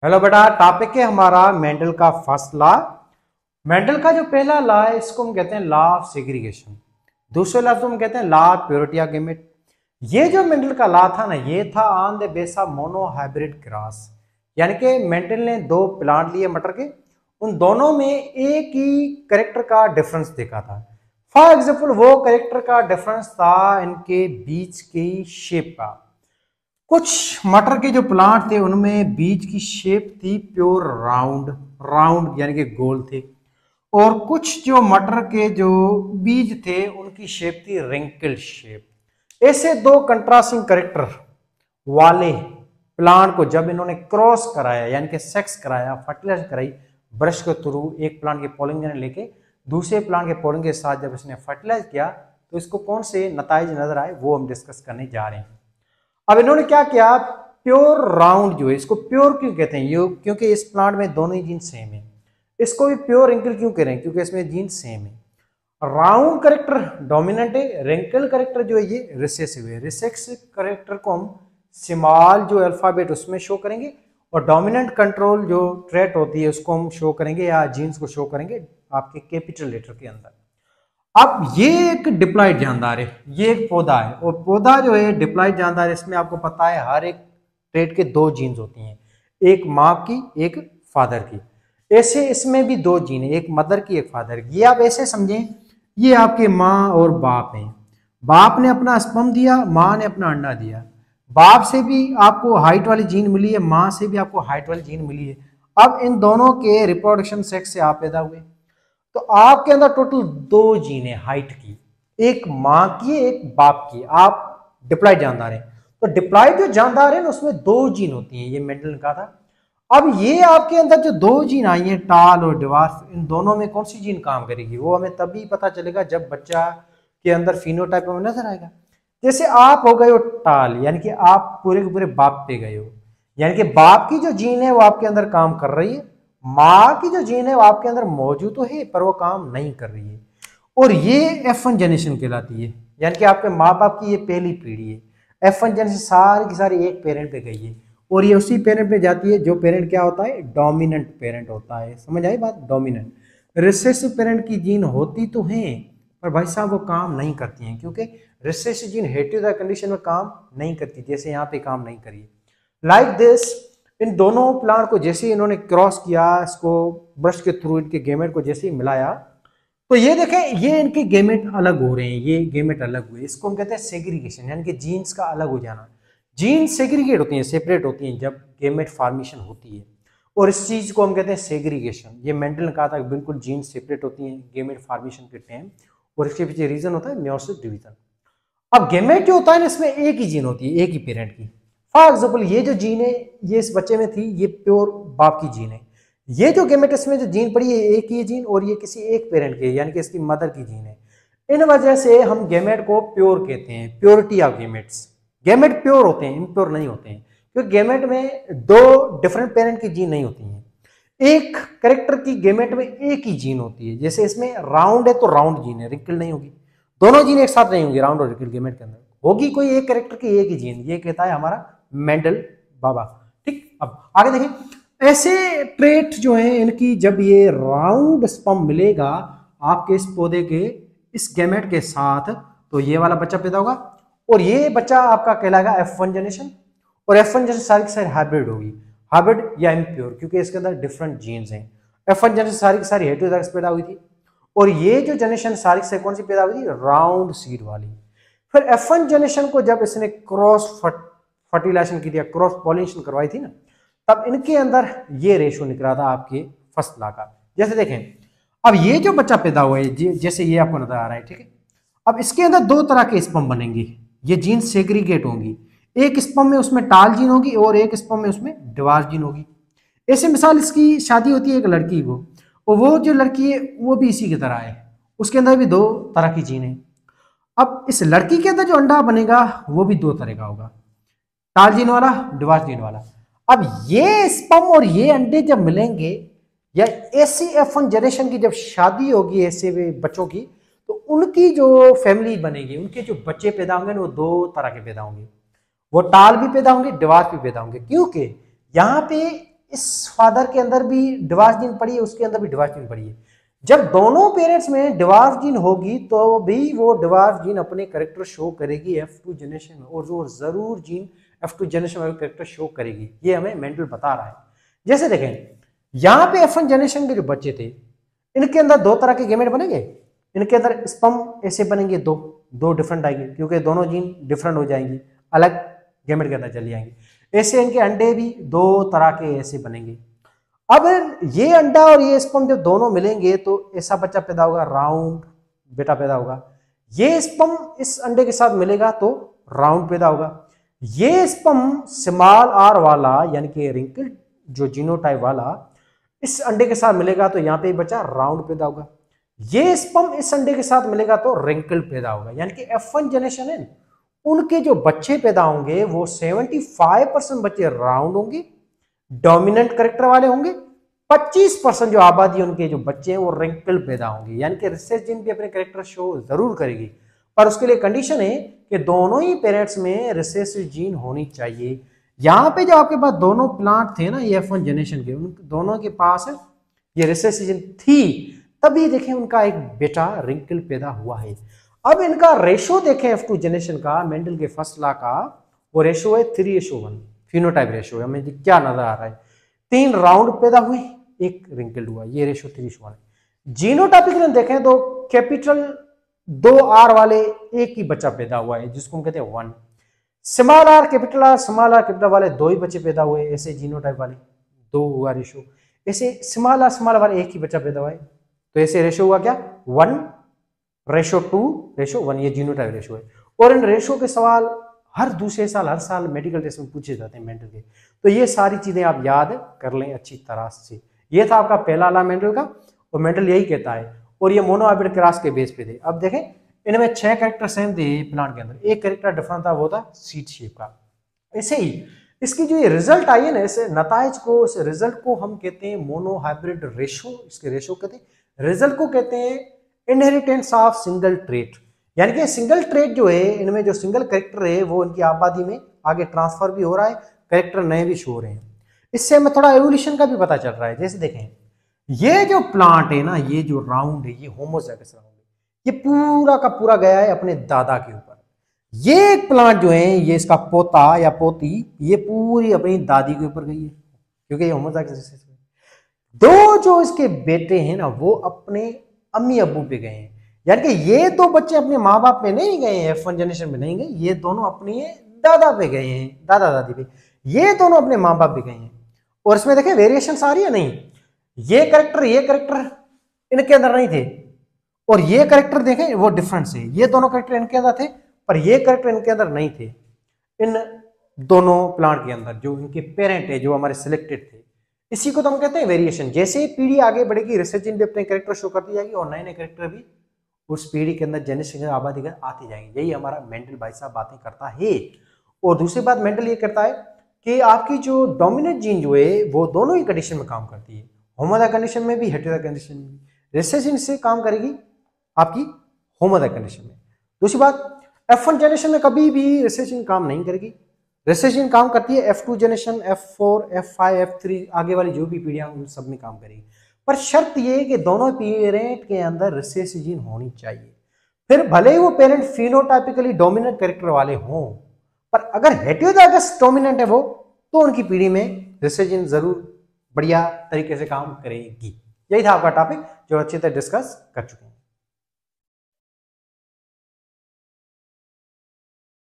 Hello बेटा, topic है हमारा मेंडल का फर्स्ट लॉ। मेंडल का जो पहला लॉ है इसको हम कहते हैं लॉ ऑफ सेग्रीगेशन। दूसरे लॉ को हम कहते हैं law of purity of gamete. ये जो मेंडल का लॉ था ना, ये था on the base of mono hybrid cross. यानी कि मेंडल ने दो प्लांट लिए मटर के, उन दोनों में एक ही करेक्टर का डिफरेंस देखा था। फॉर एग्जाम्पल वो करेक्टर का डिफरेंस था इनके बीच की शेप का। कुछ मटर के जो प्लांट थे उनमें बीज की शेप थी प्योर राउंड राउंड यानी कि गोल थे, और कुछ जो मटर के जो बीज थे उनकी शेप थी रिंकल शेप। ऐसे दो कंट्रास्टिंग करेक्टर वाले प्लांट को जब इन्होंने क्रॉस कराया यानी कि सेक्स कराया, फर्टिलाइज कराई ब्रश के थ्रू, एक प्लांट के पोलिंग लेके दूसरे प्लांट के पोलिंग के साथ जब इसने फर्टिलाइज किया तो इसको कौन से नताइज नजर आए वो हम डिस्कस करने जा रहे हैं। अब इन्होंने क्या किया, प्योर राउंड जो है, इसको प्योर क्यों कहते हैं ये, क्योंकि इस प्लांट में दोनों ही जीन सेम है। इसको भी प्योर रिंकल क्यों कह रहे हैं, क्योंकि इसमें जीन सेम है। राउंड करेक्टर डोमिनेंट है, रिंकल करेक्टर जो है ये रिसेसिव है। रिसेसिव करेक्टर को हम स्मॉल जो अल्फाबेट उसमें शो करेंगे, और डोमिनेंट कंट्रोल जो ट्रेट होती है उसको हम शो करेंगे या जीन्स को शो करेंगे आपके कैपिटल लेटर के अंदर। अब ये एक डिप्लॉयड जानदार है, ये एक पौधा है, और पौधा जो है डिप्लॉयड जानदार है। इसमें आपको पता है हर एक ट्रेट के दो जीन्स होती हैं, एक माँ की एक फादर की। ऐसे इसमें भी दो जीन है, एक मदर की एक फादर की। ये आप ऐसे समझें, ये आपके माँ और बाप हैं। बाप ने अपना स्पर्म दिया, माँ ने अपना अंडा दिया। बाप से भी आपको हाइट वाली जीन मिली है, माँ से भी आपको हाइट वाली जीन मिली है। अब इन दोनों के रिप्रोडक्शन सेक्स से आप पैदा हुए, तो आपके अंदर टोटल दो जीन है हाइट की, एक माँ की एक बाप की। आप डिप्लॉयड जानदार हैं, तो डिप्लॉयड जो जानदार है ना उसमें दो जीन होती हैं, ये मेंडल ने कहा था। अब ये आपके अंदर जो दो जीन आई हैं टाल और डिवार्फ, इन दोनों में कौन सी जीन काम करेगी वो हमें तभी पता चलेगा जब बच्चा के अंदर फिनोटाइप हमें नजर आएगा। जैसे आप हो गए हो टाल, यानी कि आप पूरे के पूरे बाप पे गए हो, यानी कि बाप की जो जीन है वो आपके अंदर काम कर रही है, माँ की जो जीन है वो आपके अंदर मौजूद तो है पर वो काम नहीं कर रही है, और ये F1 जनरेशन कहलाती है। यानी कि आपके माँ बाप की ये पहली पीढ़ी है। F1 जनरेशन सारी की सारी एक पेरेंट पे गई है, और ये उसी पेरेंट पे जाती है जो पेरेंट क्या होता है, डोमिनेंट पेरेंट होता है। समझ आई बात, डोमिनेंट। रिसेसिव पेरेंट की जीन होती तो है पर भाई साहब वो काम नहीं करती हैं, क्योंकि रिसेसिव जीन हेटेरोजाइगस कंडीशन में काम नहीं करती, जैसे यहाँ पे काम नहीं करिए। लाइक दिस, इन दोनों प्लांट को जैसे इन्होंने क्रॉस किया, इसको ब्रश के थ्रू इनके गेमेट को जैसे ही मिलाया, तो ये देखें ये इनके गेमेट अलग हो रहे हैं, ये गेमेट अलग हुए। इसको हम कहते हैं सेग्रीगेशन, यानी कि जीन्स का अलग हो जाना। जीन सेग्रीगेट होती हैं, सेपरेट होती हैं जब गेमेट फॉर्मेशन होती है, और इस चीज को हम कहते हैं सेग्रीगेशन। ये मेंडल ने कहा था कि बिल्कुल जीन सेपरेट होती हैं गेमेट फॉर्मेशन के टाइम, और इसके पीछे रीजन होता है मेयोसिस डिवीजन। अब गेमेट जो होता है ना, इसमें एक ही जीन होती है, एक ही पेरेंट की। फॉर एग्जाम्पल ये जो जीन है ये इस बच्चे में थी, ये प्योर बाप की जीन है। ये जो गेमेटस में जो जीन पड़ी है एक ही जीन, और ये किसी एक पेरेंट की यानी कि इसकी मदर की जीन है। इन वजह से हम गेमेट को प्योर कहते हैं, purity of gametes. Gamete pure होते हैं, इम्प्योर नहीं होते हैं, क्योंकि गेमेट में दो डिफरेंट पेरेंट की जीन नहीं होती हैं। एक करेक्टर की गेमेट में एक ही जीन होती है, जैसे इसमें राउंड है तो राउंड जीन है, रिंकल नहीं होगी। दोनों जीन एक साथ नहीं होंगी, राउंड और रिंकल गेमेट के अंदर होगी कोई एक करेक्टर की एक ही जीन। ये कहता है हमारा मेंडल बाबा। ठीक, अब आगे देखिए, ऐसे ट्रेट जो है इनकी, जब ये राउंड स्पर्म मिलेगा आपके इस पौधे के इस गैमेट के साथ, तो ये वाला बच्चा पैदा होगा, और ये बच्चा आपका कहलाएगा F1 जनरेशन। और F1 जनरेशन सारी की सारी हाइब्रिड होगी, हाइब्रिड या इम्प्योर, क्योंकि इसके अंदर डिफरेंट जीन्स हैं। F1 जनरेशन सारी की सारी हेटेरोजाइगस पैदा हुई थी, और ये जो जनरेशन सारी से कौन सी पैदा हुई थी, राउंड सीड वाली। फिर F1 जनरेशन को जब इसने क्रॉस फर्टिलाइजेशन की दिया, क्रॉस पॉलिनेशन करवाई थी ना, तब इनके अंदर ये रेशो निकला था आपके फर्स्ट लॉ का। जैसे देखें, अब ये जो बच्चा पैदा हुआ है जैसे ये आपको नजर आ रहा है, ठीक है। अब इसके अंदर दो तरह के स्पर्म बनेंगे, ये जीन सेग्रीगेट होंगी। एक स्पर्म में उसमें टाल जीन होगी, और एक स्पर्म में उसमें डिवार्फ जीन होगी। ऐसे मिसाल इसकी शादी होती है एक लड़की को, और वो जो लड़की है वो भी इसी की तरह है, उसके अंदर भी दो तरह की जीन है। अब इस लड़की के अंदर जो अंडा बनेगा वो भी दो तरह का होगा, टाल जीन वाला, डिवार्फ जीन वाला। अब ये स्पर्म और ये अंडे जब मिलेंगे, या ऐसी F1 जनरेशन की जब शादी होगी ऐसे बच्चों की, तो उनकी जो फैमिली बनेगी, उनके जो बच्चे पैदा होंगे वो दो तरह के पैदा होंगे। वो टाल भी पैदा होंगे, डिवार्फ भी पैदा होंगे, क्योंकि यहाँ पे इस फादर के अंदर भी डिवार्स जीन पड़ी है, उसके अंदर भी डिवार्स जीन पड़ी है। जब दोनों पेरेंट्स में डिवार्स जीन होगी तो भी वो डिवार्स जीन अपने करेक्टर शो करेगी F2 जनरेशन में, और वो जरूर जीन F2 जनरेशन में करेक्टर शो करेगी। ये हमें मेंडल बता रहा है। जैसे देखें यहाँ पे F1 जनरेशन के जो बच्चे थे, इनके अंदर दो तरह के गेमेट बनेंगे। इनके अंदर स्पर्म ऐसे बनेंगे, दो डिफरेंट आएंगे, क्योंकि दोनों जीन डिफरेंट हो जाएंगी, अलग गेमेट के अंदर चली जाएंगी। ऐसे इनके अंडे भी दो तरह के ऐसे बनेंगे। अब ये अंडा और ये स्पर्म जब दोनों मिलेंगे तो ऐसा बच्चा पैदा होगा, राउंड बेटा पैदा होगा। ये स्पर्म इस अंडे के साथ मिलेगा तो राउंड पैदा होगा। ये स्पर्म स्मॉल आर वाला यानी कि रिंकल जो जीनोटाइप वाला इस अंडे के साथ मिलेगा तो यहाँ पे बच्चा राउंड पैदा होगा। ये स्पर्म इस अंडे के साथ मिलेगा तो रिंकल पैदा होगा। यानी कि F1 जनरेशन है, उनके जो बच्चे पैदा होंगे वो 75% बच्चे राउंड होंगे, डोमिनेंट करेक्टर वाले होंगे। 25% जो आबादी उनके जो बच्चे हैं वो रिंकल पैदा होंगे। यानी कि रिसेस जीन भी अपने करेक्टर शो जरूर करेगी, पर उसके लिए कंडीशन है कि दोनों ही पेरेंट्स में रिसेसिव जीन होनी चाहिए। यहाँ पे जो आपके पास दोनों प्लांट थे ना ये F1 जनरेशन के, उन दोनों के पास ये रिसेसिव जीन थी, तभी देखें उनका एक बेटा रिंकल पैदा हुआ है। अब इनका रेशो देखें F2 जनरेशन का, मेंडल के फर्स्ट लॉ का, वो रेशो है 3:1 फिनोटाइप रेशो है। हमें क्या नजर आ रहा है, 3 राउंड पैदा हुए, 1 रिंकल हुआ, ये रेशो 3:1 है। जीनोटाइपिक में देखें तो कैपिटल 2R वाले एक ही बच्चा पैदा हुआ है जिसको हम कहते हैं 1। स्मॉल आर कैपिटल वाले 2 ही बच्चे पैदा हुए, ऐसे जीनोटाइप वाले 2 हुआ रेशो। ऐसे स्मॉल वाले एक ही बच्चा पैदा हुआ है, तो ऐसे रेशो हुआ क्या 1:2:1, ये जीनोटाइप रेशो है। और इन रेशो के सवाल हर दूसरे साल हर साल मेडिकल टेस्ट में पूछे जाते हैं मेंडल के, तो ये सारी चीजें आप याद कर लें अच्छी तरह से। ये था आपका पहला लॉ मेंडल का, और मेंडल यही कहता है, और ये मोनोहाइब्रिड क्रॉस के बेस पे थे। अब देखें इनमें 6 कैरेक्टर सेम थे प्लांट के अंदर, एक कैरेक्टर डिफरेंट था, वो था सीड शेप का। ऐसे ही इसकी जो ये रिजल्ट आई है ना, इस नताइज को, इस रिजल्ट को हम कहते हैं मोनोहाइब्रिड रेशो, इसके रेशो कहते हैं। रिजल्ट को कहते हैं इनहेरिटेंस ऑफ सिंगल ट्रेट, यानी कि सिंगल ट्रेट जो है, इनमें जो सिंगल कैरेक्टर है वो इनकी आबादी में आगे ट्रांसफर भी हो रहा है, कैरेक्टर नए भी शो हो रहे हैं। इससे हमें थोड़ा एवोल्यूशन का भी पता चल रहा है। जैसे देखें ये जो प्लांट है ना, ये जो राउंड है, ये होमोजाइगस राउंड है, ये पूरा का पूरा गया है अपने दादा के ऊपर। ये प्लांट जो है, ये इसका पोता या पोती, ये पूरी अपनी दादी के ऊपर गई है, क्योंकि ये होमोजाइगस है। दो जो इसके बेटे हैं ना, वो अपने अम्मी अब्बू पे गए हैं। यानी कि ये दो बच्चे अपने माँ बाप पे नहीं गए हैं, F1 जनरेशन में नहीं गए, ये दोनों अपने दादा पे गए हैं, दादा दादी पे, ये दोनों अपने माँ बाप पे गए हैं। और इसमें देखें वेरिएशन आ रही है नहीं, ये करेक्टर इनके अंदर नहीं थे, और ये करेक्टर देखें वो डिफरेंस है, ये दोनों करेक्टर इनके अंदर थे पर ये करेक्टर इनके अंदर नहीं थे। इन दोनों प्लांट के अंदर जो इनके पेरेंट है, जो हमारे सिलेक्टेड थे, इसी को तो हम कहते हैं वेरिएशन। जैसे ही पीढ़ी आगे बढ़ेगी, रिसर्च भी अपने करेक्टर शो करती जाएगी, और नए नए करेक्टर भी उस पीढ़ी के अंदर जनरेशन आबादी का आती जाएंगे। यही हमारा मेंडल भाई साहब बातें करता है। और दूसरी बात मेंडल ये करता है कि आपकी जो डोमिनेंट जीन जो है वो दोनों ही कंडीशन में काम करती है, होमोजाइगस कंडीशन में भी, हेटेरोजाइगस कंडीशन में भी। रिसेसिव से काम करेगी आपकी होमोजाइगस कंडीशन में। दूसरी बात, F1 जनरेशन में कभी भी रिसेसिव काम नहीं करेगी। रिसेसिव काम करती है F2 generation, F4, F5, F3 आगे वाली जो भी पीढ़ियां उन सब में काम करेगी। पर शर्त ये है कि दोनों पेरेंट के अंदर रिसेसिव जीन होनी चाहिए। फिर भले ही वो पेरेंट फिनोटाइपिकली डोमिनेंट कैरेक्टर वाले हों, पर अगर हेटेरोजाइगस डोमिनेंट है वो, तो उनकी पीढ़ी में रिसेसिव जीन जरूर बढ़िया तरीके से काम करेगी। यही था आपका टॉपिक जो अच्छी तरह डिस्कस कर चुके हैं।